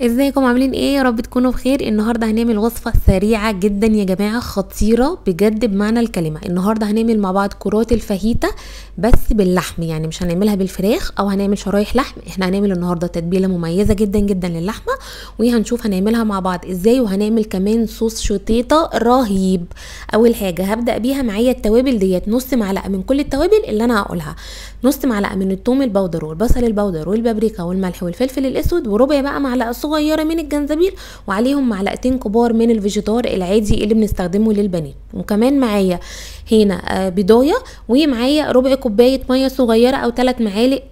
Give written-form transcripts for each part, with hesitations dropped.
ازيكم عاملين ايه؟ يا رب تكونوا بخير. النهارده هنعمل وصفه سريعه جدا يا جماعه، خطيره بجد بمعنى الكلمه. النهارده هنعمل مع بعض كرات الفاهيتا بس باللحم، يعني مش هنعملها بالفراخ او هنعمل شرايح لحم. احنا هنعمل النهارده تتبيله مميزه جدا جدا للحمه، وهنشوف هنعملها مع بعض ازاي، وهنعمل كمان صوص شطيطه رهيب. اول حاجه هبدا بيها معايا التوابل ديت، نص معلقه من كل التوابل اللي انا هقولها، نص معلقه من الثوم البودر والبصل البودر والبابريكا والملح والفلفل الاسود، وربع بقى معلقه صغيره من الجنزبيل، وعليهم معلقتين كبار من الفيجيتار العادي اللي بنستخدمه للبانيه. وكمان معايا هنا بيضايه، ومعايا ربع كوبايه ميه صغيره او 3 معالق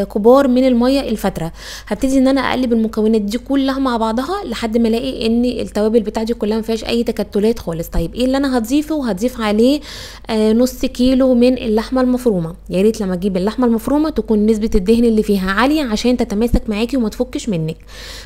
كبار من الميه الفتره. هبتدي ان انا اقلب المكونات دي كلها مع بعضها لحد ما الاقي ان التوابل بتاعتي كلها ما فيهاش اي تكتلات خالص. طيب ايه اللي انا هضيفه؟ وهضيف عليه نص كيلو من اللحمه المفرومه. يا ريت لما اجيب اللحمه المفرومه تكون نسبه الدهن اللي فيها عاليه عشان تتماسك معاكي وما تفكش منك.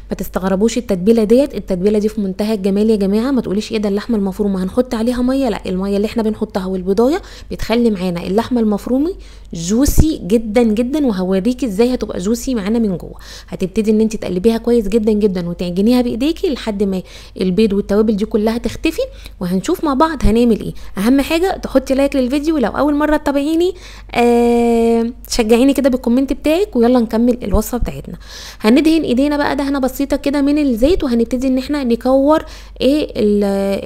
ما تستغربوش التتبيله ديت، التتبيله دي في منتهى الجمال يا جماعه. ما تقوليش ايه ده اللحمه المفرومه هنحط عليها ميه، لا، الميه اللي احنا بنحطها والبضايه بتخلي معانا اللحمه المفرومه جوسي جدا جدا، وهوريكي ازاي هتبقى جوسي معانا من جوه. هتبتدي ان انت تقلبيها كويس جدا جدا وتعجنيها بايديكي لحد ما البيض والتوابل دي كلها تختفي، وهنشوف مع بعض هنعمل ايه. اهم حاجه تحطي لايك للفيديو لو اول مره تتابعيني، تشجعيني كده بالكومنت بتاعك، ويلا نكمل الوصفه بتاعتنا. هندهن ايدينا بقى دهنه بسيطه كده من الزيت، وهنبتدي ان احنا نكور ايه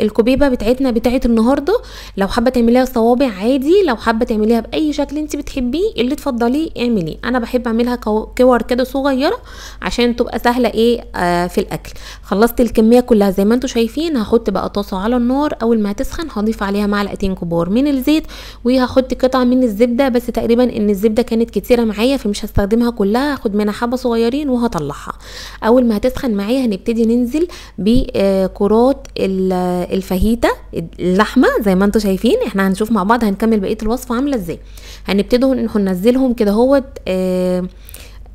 الكوبيبه بتاعتنا بتاعت النهارده. لو حابه تعمليها صوابع عادي، لو حابه تعمليها باي شكل انت بتحبيه اللي تفضليه اعمليه. انا بحب اعملها كور كده صغيره عشان تبقى سهله ايه في الاكل. خلصت الكميه كلها زي ما انتم شايفين. هحط بقى طاسه على النار، اول ما تسخن هضيف عليها معلقتين كبار من الزيت، وهحط قطعه من الزبده، بس تقريبا ان الزبده كانت كتيره معايا فمش هستخدمها كلها، هاخد منها حبه صغيرين وهطلعها. اول ما هتسخن معايا هنبتدي ننزل بكرات الفاهيتا اللحمه زي ما انتم شايفين. احنا هنشوف مع بعض هنكمل بقيه الوصفه عامله ازاي. هنبتدوا ننزلهم كده هوت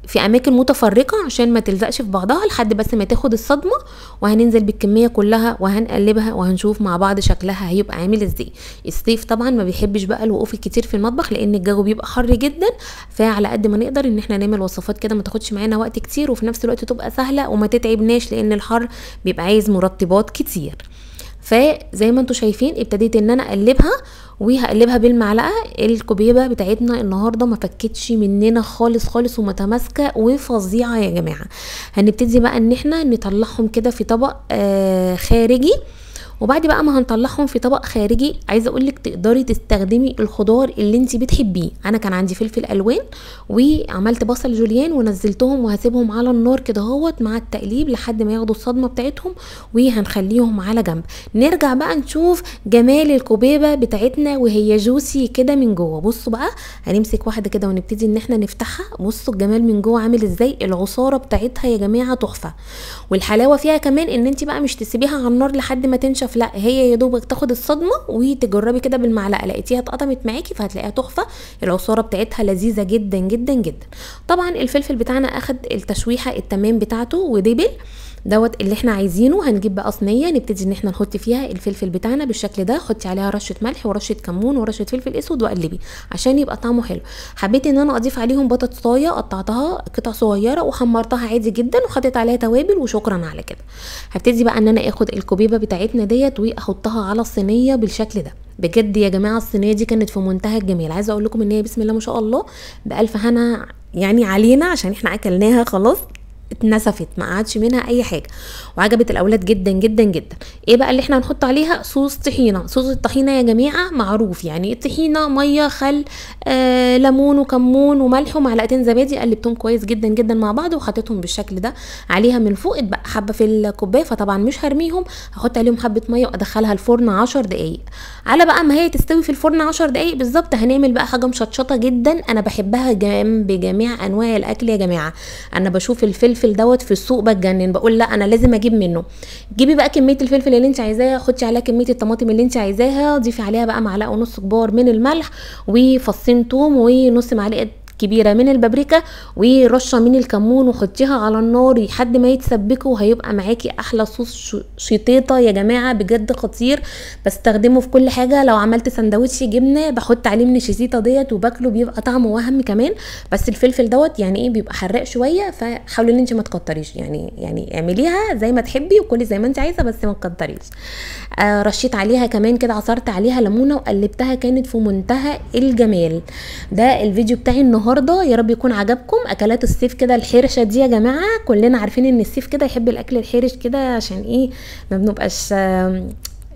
في اماكن متفرقه عشان ما تلزقش في بعضها لحد بس ما تاخد الصدمه، وهننزل بالكميه كلها وهنقلبها وهنشوف مع بعض شكلها هيبقى عامل ازاي. الصيف طبعا ما بيحبش بقى الوقوف الكتير في المطبخ لان الجو بيبقى حر جدا، فعلى قد ما نقدر ان احنا نعمل وصفات كده ما تاخدش معانا وقت كتير وفي نفس الوقت تبقى سهله وما تتعبناش، لان الحر بيبقى عايز مرطبات كتير. فزي ما انتم شايفين ابتديت ان انا اقلبها، وهقلبها بالمعلقه. الكوبيبه بتاعتنا النهارده ما فكتش مننا خالص خالص ومتماسكه وفظيعه يا جماعه. هنبتدي بقى ان احنا نطلعهم كده في طبق خارجي. وبعد بقى ما هنطلعهم في طبق خارجي، عايزه اقول لك تقدري تستخدمي الخضار اللي انت بتحبيه. انا كان عندي فلفل الوان وعملت بصل جوليان ونزلتهم وهسيبهم على النار كده اهوت مع التقليب لحد ما ياخدوا الصدمه بتاعتهم، وهنخليهم على جنب. نرجع بقى نشوف جمال الكوبيبه بتاعتنا وهي جوسي كده من جوه. بصوا بقى، هنمسك واحده كده ونبتدي ان احنا نفتحها. بصوا الجمال من جوه عامل ازاي، العصاره بتاعتها يا جماعه تحفه. والحلاوه فيها كمان ان انت بقى مش تسيبيها على النار لحد ما تنشف، لا، هي يا دوبك تاخد الصدمه وتجربي كده بالمعلقه لقيتيها اتقطمت معاكي فهتلاقيها تحفه. العصاره بتاعتها لذيذه جدا جدا جدا. طبعا الفلفل بتاعنا اخد التشويحه التمام بتاعته ودبل دوت اللي احنا عايزينه. هنجيب بقى صينيه نبتدي ان احنا نحط فيها الفلفل بتاعنا بالشكل ده. حطي عليها رشه ملح ورشه كمون ورشه فلفل اسود وقلبي عشان يبقى طعمه حلو. حبيت ان انا اضيف عليهم بطاطسايه قطعتها قطع صغيره وحمرتها عادي جدا وحطيت عليها توابل وشكرا على كده. هبتدي بقى ان انا اخد الكوبيبه بتاعتنا ديت واحطها على الصينيه بالشكل ده. بجد يا جماعه الصينيه دي كانت في منتهى الجمال. عايزه اقول لكم ان هي بسم الله ما شاء الله بالف هنا يعني علينا، عشان احنا اكلناها خلاص اتنسفت ما قعدش منها اي حاجه، وعجبت الاولاد جدا جدا جدا. ايه بقى اللي احنا هنحط عليها؟ صوص طحينه. صوص الطحينه يا جماعه معروف، يعني الطحينه ميه خل ليمون وكمون وملح ومعلقتين زبادي، قلبتهم كويس جدا جدا مع بعض وحطيتهم بالشكل ده عليها من فوق. اتبقى حبه في الكوبايه فطبعا مش هرميهم، هحط عليهم حبه ميه وادخلها الفرن 10 دقايق. على بقى ما هي تستوي في الفرن 10 دقايق بالظبط هنعمل بقى حاجه مشطشطه جدا انا بحبها جنب جميع انواع الاكل يا جماعه. انا بشوف الفلفل دوت في السوق بتجنن، بقول لا انا لازم اجيب منه. جيبي بقى كميه الفلفل اللي انت عايزاها، حطي عليها كميه الطماطم اللي انت عايزاها، ضيفي عليها بقى معلقه ونص كبار من الملح وفصين توم ونص معلقه كبيره من البابريكا ورشه من الكمون، وحطيها على النار لحد ما يتسبكوا، وهيبقى معاكي احلى صوص شطيطه يا جماعه، بجد خطير. بستخدمه في كل حاجه، لو عملت سندوتش جبنه بحط عليه من الشيزيتا ديت وباكله، بيبقى طعمه وهم كمان. بس الفلفل دوت يعني ايه بيبقى حراق شويه، فحاولي ان انت ما تكتريش، يعني اعمليها زي ما تحبي وكلي زي ما انت عايزه، بس ما تكتريش. رشيت عليها كمان كده، عصرت عليها ليمونه وقلبتها، كانت في منتهى الجمال. ده الفيديو بتاعي النهارده، يا رب يكون عجبكم. اكلات الصيف كده الحرشه دي يا جماعه، كلنا عارفين ان الصيف كده يحب الاكل الحرش كده، عشان ايه ما بنبقاش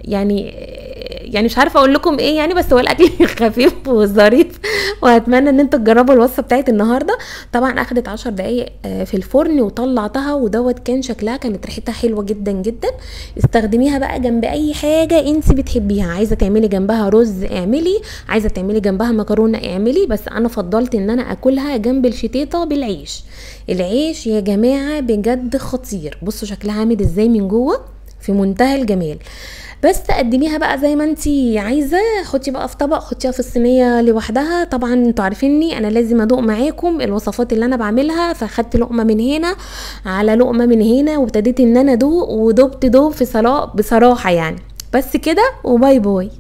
يعني مش عارفه اقول لكم ايه يعني، بس هو الاكل خفيف وظريف، واتمنى ان انتوا تجربوا الوصفه بتاعت النهارده. طبعا اخدت 10 دقايق في الفرن وطلعتها، ودوت كان شكلها، كانت ريحتها حلوه جدا جدا. استخدميها بقى جنب اي حاجه انت بتحبيها، عايزه تعملي جنبها رز اعملي، عايزه تعملي جنبها مكرونه اعملي، بس انا فضلت ان انا اكلها جنب الشتيطه بالعيش. العيش يا جماعه بجد خطير، بصوا شكلها عامل ازاي من جوه، في منتهى الجمال. بس تقدميها بقى زي ما انتي عايزه، حطي بقى في طبق، حطيها في الصينيه لوحدها. طبعا انتوا عارفيني انا لازم ادوق معاكم الوصفات اللي انا بعملها، فاخدت لقمه من هنا على لقمه من هنا، وابتديت ان انا ادوق، ودوبت دوب في صلاة بصراحه يعني. بس كده، وباي باي.